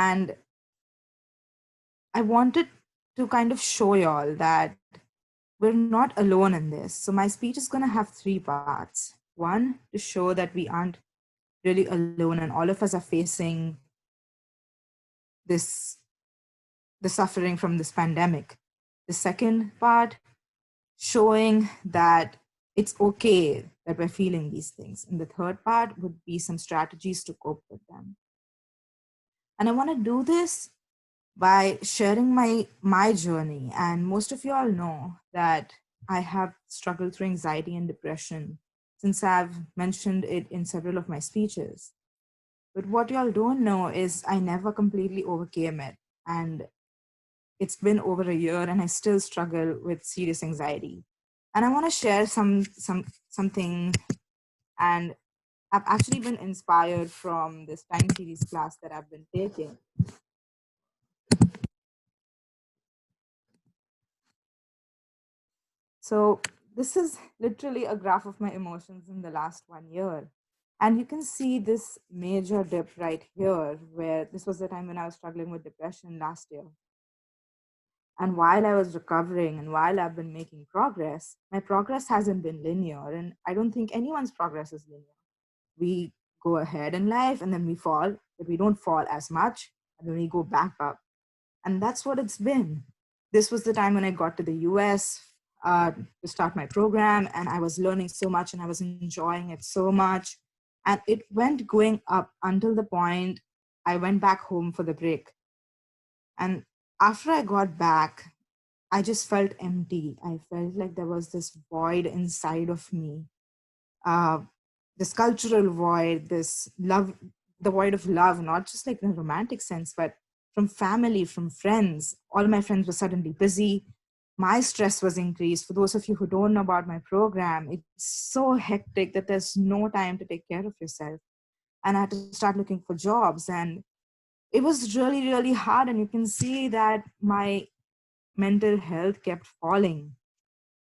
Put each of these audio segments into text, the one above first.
And I wanted to kind of show y'all that we're not alone in this. So my speech is going to have three parts. One, to show that we aren't really alone and all of us are facing this the suffering from this pandemic. The second part, showing that it's okay that we're feeling these things. And the third part would be some strategies to cope with them. And I want to do this by sharing my journey. And most of you all know that I have struggled through anxiety and depression, since I've mentioned it in several of my speeches. But what y'all don't know is I never completely overcame it. And it's been over a year and I still struggle with serious anxiety. And I want to share something. And I've actually been inspired from this time series class that I've been taking. So this is literally a graph of my emotions in the last 1 year. And you can see this major dip right here, where this was the time when I was struggling with depression last year. And while I was recovering and while I've been making progress, my progress hasn't been linear. And I don't think anyone's progress is linear. We go ahead in life and then we fall, but we don't fall as much. And then we go back up. And that's what it's been. This was the time when I got to the US to start my program, and I was learning so much and I was enjoying it so much. And it went going up until the point I went back home for the break. And after I got back, I just felt empty. I felt like there was this void inside of me, uh, this cultural void, this love, the void of love, not just like in a romantic sense, but from family, from friends. All my friends were suddenly busy. My stress was increased. For those of you who don't know about my program, it's so hectic that there's no time to take care of yourself. And I had to start looking for jobs. And it was really, really hard. And you can see that my mental health kept falling.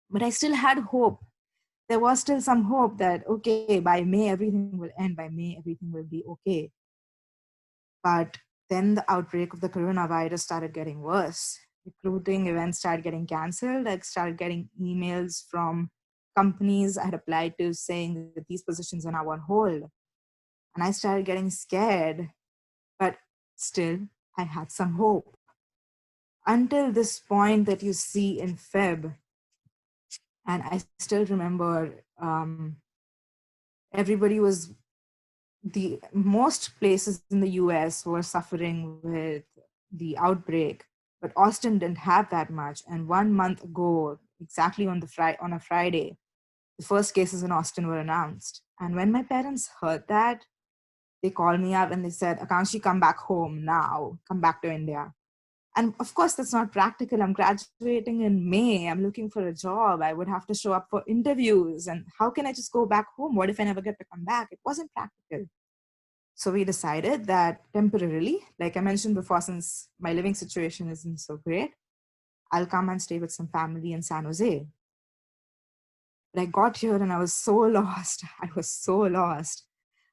But I still had hope. There was still some hope that, okay, by May, everything will end. By May, everything will be okay. But then the outbreak of the coronavirus started getting worse. Recruiting events started getting canceled. I started getting emails from companies I had applied to saying that these positions are now on hold. And I started getting scared, but still I had some hope. Until this point that you see in Feb, and I still remember everybody was, the most places in the US were suffering with the outbreak, but Austin didn't have that much. And 1 month ago, exactly on on a Friday, the first cases in Austin were announced. And when my parents heard that, they called me up and they said, Akankshi, come back home now, come back to India. And of course, that's not practical. I'm graduating in May. I'm looking for a job. I would have to show up for interviews. And how can I just go back home? What if I never get to come back? It wasn't practical. So we decided that temporarily, like I mentioned before, since my living situation isn't so great, I'll come and stay with some family in San Jose. But I got here and I was so lost. I was so lost.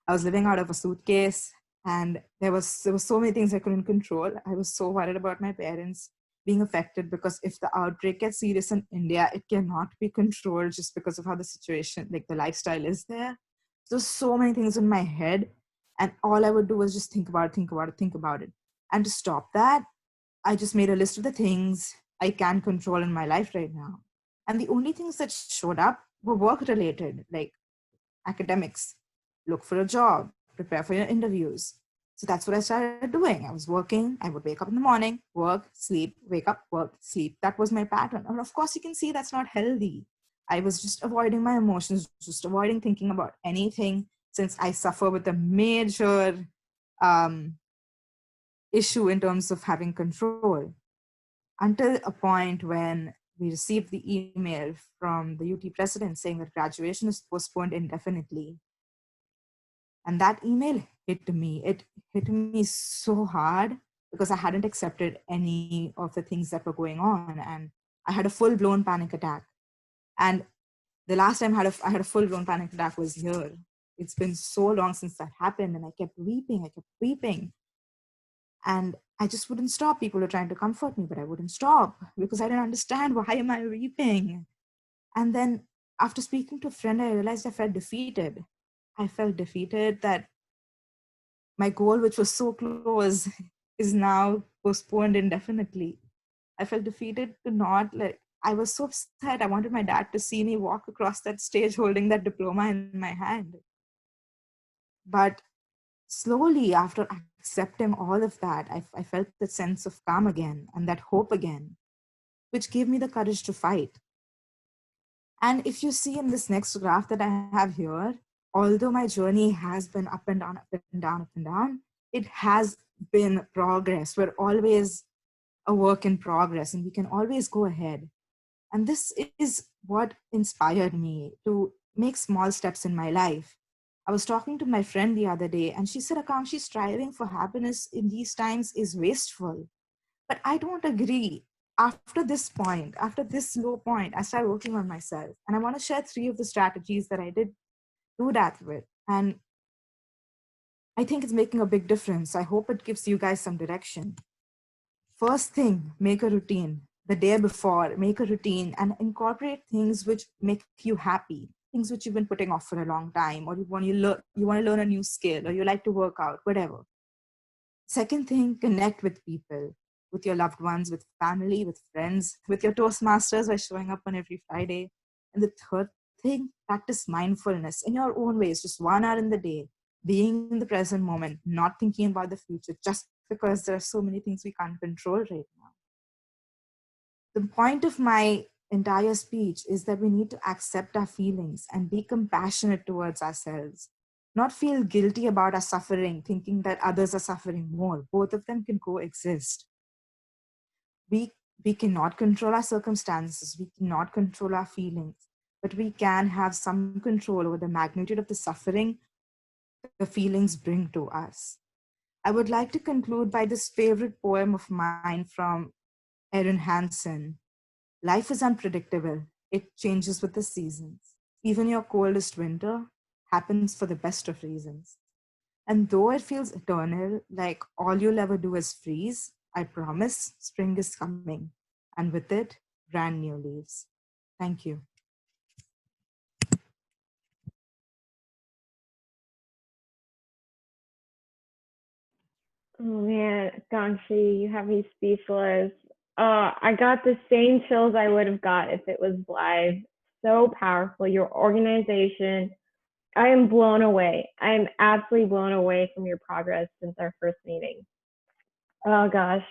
I was living out of a suitcase, and there was so many things I couldn't control. I was so worried about my parents being affected, because if the outbreak gets serious in India, it cannot be controlled just because of how the situation, like the lifestyle is there. So so many things in my head, and all I would do was just think about it, think about it, think about it. And to stop that, I just made a list of the things I can control in my life right now. And the only things that showed up were work related, like academics, look for a job, prepare for your interviews. So that's what I started doing. I was working. I would wake up in the morning, work, sleep, wake up, work, sleep. That was my pattern. And of course, you can see that's not healthy. I was just avoiding my emotions, just avoiding thinking about anything, since I suffer with a major issue in terms of having control. Until a point when we received the email from the UT president saying that graduation is postponed indefinitely. And that email hit me. It hit me so hard because I hadn't accepted any of the things that were going on. And I had a full-blown panic attack. And the last time I had a full-blown panic attack was here. It's been so long since that happened, and I kept weeping. And I just wouldn't stop. People were trying to comfort me, but I wouldn't stop because I didn't understand, why am I weeping? And then after speaking to a friend, I realized I felt defeated. I felt defeated that my goal, which was so close, is now postponed indefinitely. I felt defeated to not like, I was so upset. I wanted my dad to see me walk across that stage holding that diploma in my hand. But slowly, after accepting all of that, I felt the sense of calm again and that hope again, which gave me the courage to fight. And if you see in this next graph that I have here, although my journey has been up and down, up and down, up and down, it has been progress. We're always a work in progress and we can always go ahead. And this is what inspired me to make small steps in my life. I was talking to my friend the other day and she said, Akankshi, striving for happiness in these times is wasteful. But I don't agree. After this point, after this low point, I started working on myself. And I want to share 3 of the strategies that I did do that with. And I think it's making a big difference. I hope it gives you guys some direction. First thing, make a routine. The day before, make a routine and incorporate things which make you happy, things which you've been putting off for a long time, or you want to learn a new skill, or you like to work out, whatever. Second thing, connect with people, with your loved ones, with family, with friends, with your Toastmasters by showing up on every Friday. And the third thing, practice mindfulness in your own ways, just 1 hour in the day, being in the present moment, not thinking about the future, just because there are so many things we can't control right now. The point of my entire speech is that we need to accept our feelings and be compassionate towards ourselves, not feel guilty about our suffering, thinking that others are suffering more. Both of them can coexist. We, we cannot control our circumstances, we cannot control our feelings, but we can have some control over the magnitude of the suffering the feelings bring to us. I would like to conclude by this favorite poem of mine from Erin Hansen. Life is unpredictable. It changes with the seasons. Even your coldest winter happens for the best of reasons. And though it feels eternal, like all you'll ever do is freeze, I promise spring is coming. And with it, brand new leaves. Thank you. Oh man, Gangshi, you have me speechless. I got the same chills I would have got if it was live. So powerful. Your organization, I am blown away. I am absolutely blown away from your progress since our first meeting. Oh gosh.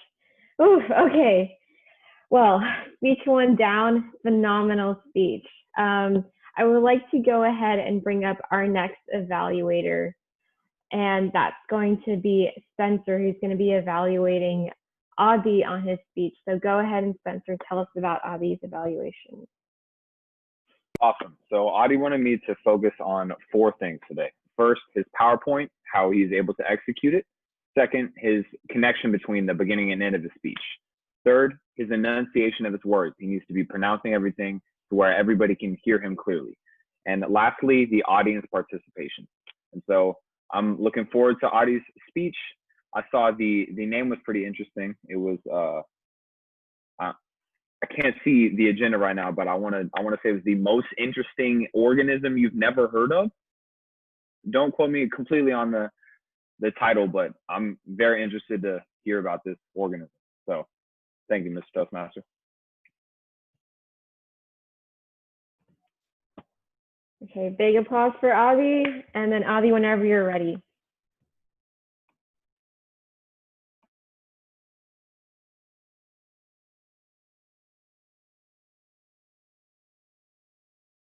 Oof, okay. Well, speech one down, phenomenal speech. I would like to go ahead and bring up our next evaluator, and that's going to be Spencer, who's going to be evaluating Adi on his speech. So go ahead and Spencer, tell us about Adi's evaluation. Awesome. So Adi wanted me to focus on 4 things today. First, his PowerPoint, how he's able to execute it. Second, his connection between the beginning and end of the speech. Third, his enunciation of his words. He needs to be pronouncing everything to where everybody can hear him clearly. And lastly, the audience participation. And so I'm looking forward to Adi's speech. I saw the name was pretty interesting. It was I can't see the agenda right now, but I want to say it was the most interesting organism you've never heard of. Don't quote me completely on the title, but I'm very interested to hear about this organism. So thank you, Mr. Toastmaster. Okay, big applause for Adi, and then Adi, whenever you're ready.